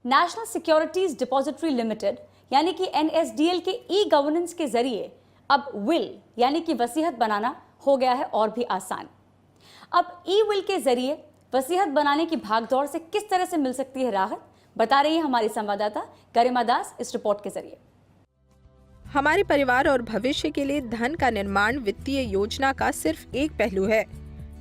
National securities depository limited यानी कि NSDL के ई गवर्नेंस के जरिए अब विल यानी कि वसीयत बनाना हो गया है और भी आसान। अब ई विल के जरिए वसीयत बनाने की भागदौड़ से किस तरह से मिल सकती है राहत, बता रही है हमारी संवाददाता गरिमा दास इस रिपोर्ट के जरिए। हमारे परिवार और भविष्य के लिए धन का निर्माण वित्तीय योजना का सिर्फ एक पहलू है।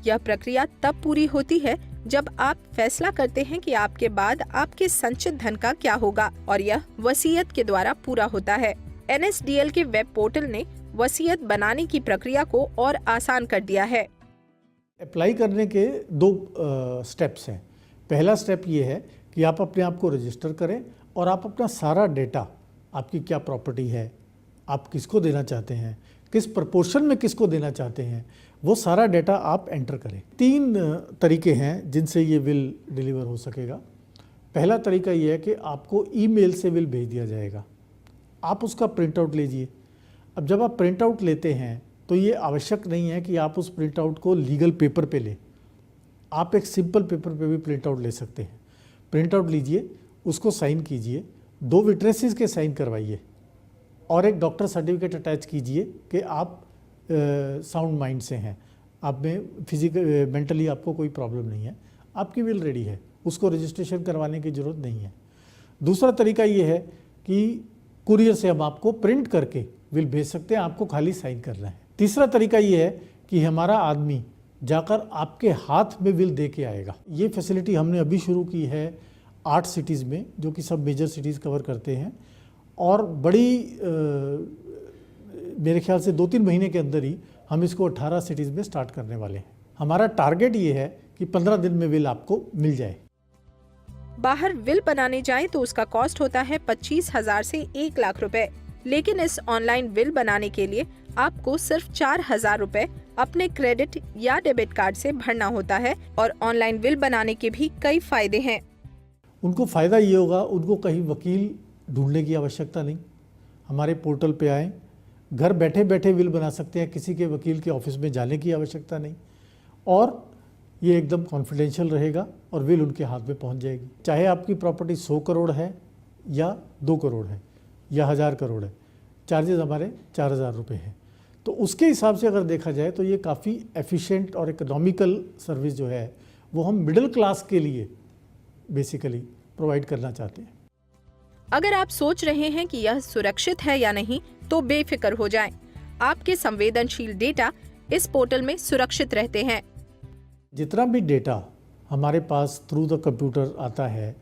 यह प्रक्रिया तब पूरी होती है जब आप फैसला करते हैं कि आपके बाद आपके संचित धन का क्या होगा, और यह वसीयत के द्वारा पूरा होता है। NSDL के वेब पोर्टल ने वसीयत बनाने की प्रक्रिया को और आसान कर दिया है। अप्लाई करने के दो स्टेप्स हैं। पहला स्टेप ये है कि आप अपने आप को रजिस्टर करें और आप अपना सारा डेटा, आपकी क्या प्रॉपर्टी है, आप किसको देना चाहते हैं, किस प्रपोर्शन में किसको देना चाहते हैं, वो सारा डेटा आप एंटर करें। 3 तरीके हैं जिनसे ये विल डिलीवर हो सकेगा। पहला तरीका ये है कि आपको ईमेल से विल भेज दिया जाएगा, आप उसका प्रिंट आउट लीजिए। अब जब आप प्रिंट आउट लेते हैं तो ये आवश्यक नहीं है कि आप उस प्रिंट आउट को लीगल पेपर पे लें, आप एक सिंपल पेपर पे भी प्रिंट आउट ले सकते हैं। प्रिंट आउट लीजिए, उसको साइन कीजिए, 2 विटनेसेस के साइन करवाइए और एक डॉक्टर सर्टिफिकेट अटैच कीजिए कि आप साउंड माइंड से हैं, आप में फिजिकल मेंटली आपको कोई प्रॉब्लम नहीं है, आपकी विल रेडी है, उसको रजिस्ट्रेशन करवाने की ज़रूरत नहीं है। दूसरा तरीका ये है कि कुरियर से हम आपको प्रिंट करके विल भेज सकते हैं, आपको खाली साइन करना है। तीसरा तरीका ये है कि हमारा आदमी जाकर आपके हाथ में विल दे के आएगा। ये फैसिलिटी हमने अभी शुरू की है 8 सिटीज़ में, जो कि सब मेजर सिटीज़ कवर करते हैं, और बड़ी मेरे ख्याल से 2-3 महीने के अंदर ही हम इसको 18 सिटीज़ में स्टार्ट करने वाले हैं। हमारा टारगेट ये है कि 15 दिन में विल आपको मिल जाए। बाहर विल बनाने जाएं तो उसका कॉस्ट होता है 25,000 से 1 लाख रुपए, लेकिन इस ऑनलाइन विल बनाने के लिए आपको सिर्फ 4,000 रुपए अपने क्रेडिट या डेबिट कार्ड से भरना होता है। और ऑनलाइन विल बनाने के भी कई फायदे हैं। उनको फ़ायदा ये होगा, उनको कहीं वकील ढूंढने की आवश्यकता नहीं, हमारे पोर्टल पे आएँ, घर बैठे बैठे विल बना सकते हैं, किसी के वकील के ऑफिस में जाने की आवश्यकता नहीं, और ये एकदम कॉन्फिडेंशियल रहेगा और विल उनके हाथ में पहुंच जाएगी। चाहे आपकी प्रॉपर्टी 100 करोड़ है या 2 करोड़ है या 1000 करोड़ है, चार्जेस हमारे 4,000 रुपये हैं। तो उसके हिसाब से अगर देखा जाए तो ये काफ़ी एफिशिएंट और इकोनॉमिकल सर्विस जो है वो हम मिडिल क्लास के लिए बेसिकली प्रोवाइड करना चाहते हैं। अगर आप सोच रहे हैं कि यह सुरक्षित है या नहीं, तो बेफिक्र हो जाएं। आपके संवेदनशील डेटा इस पोर्टल में सुरक्षित रहते हैं। जितना भी डेटा हमारे पास थ्रू द कंप्यूटर आता है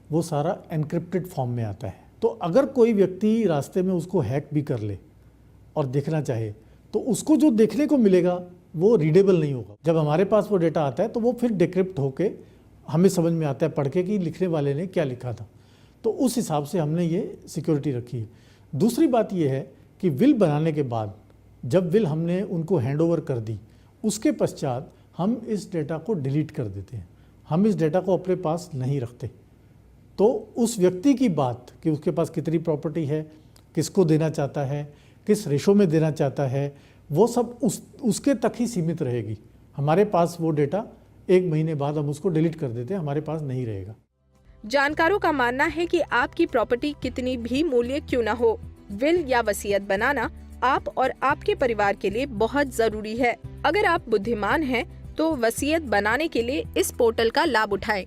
वो सारा एनक्रिप्टेड फॉर्म में आता है। तो अगर कोई व्यक्ति रास्ते में उसको हैक भी कर ले और देखना चाहे तो उसको जो देखने को मिलेगा वो रीडेबल नहीं होगा। जब हमारे पास वो डेटा आता है तो वो फिर डिक्रिप्ट होके हमें समझ में आता है पढ़ के कि लिखने वाले ने क्या लिखा था। तो उस हिसाब से हमने ये सिक्योरिटी रखी है। दूसरी बात ये है कि विल बनाने के बाद जब विल हमने उनको हैंडओवर कर दी, उसके पश्चात हम इस डेटा को डिलीट कर देते हैं। हम इस डेटा को अपने पास नहीं रखते। तो उस व्यक्ति की बात कि उसके पास कितनी प्रॉपर्टी है, किसको देना चाहता है, किस रेशो में देना चाहता है, वो सब उसके तक ही सीमित रहेगी। हमारे पास वो डेटा 1 महीने बाद हम उसको डिलीट कर देते हैं, हमारे पास नहीं रहेगा। जानकारों का मानना है कि आपकी प्रॉपर्टी कितनी भी मूल्य क्यों न हो, विल या वसीयत बनाना आप और आपके परिवार के लिए बहुत जरूरी है। अगर आप बुद्धिमान हैं तो वसीयत बनाने के लिए इस पोर्टल का लाभ उठाएं।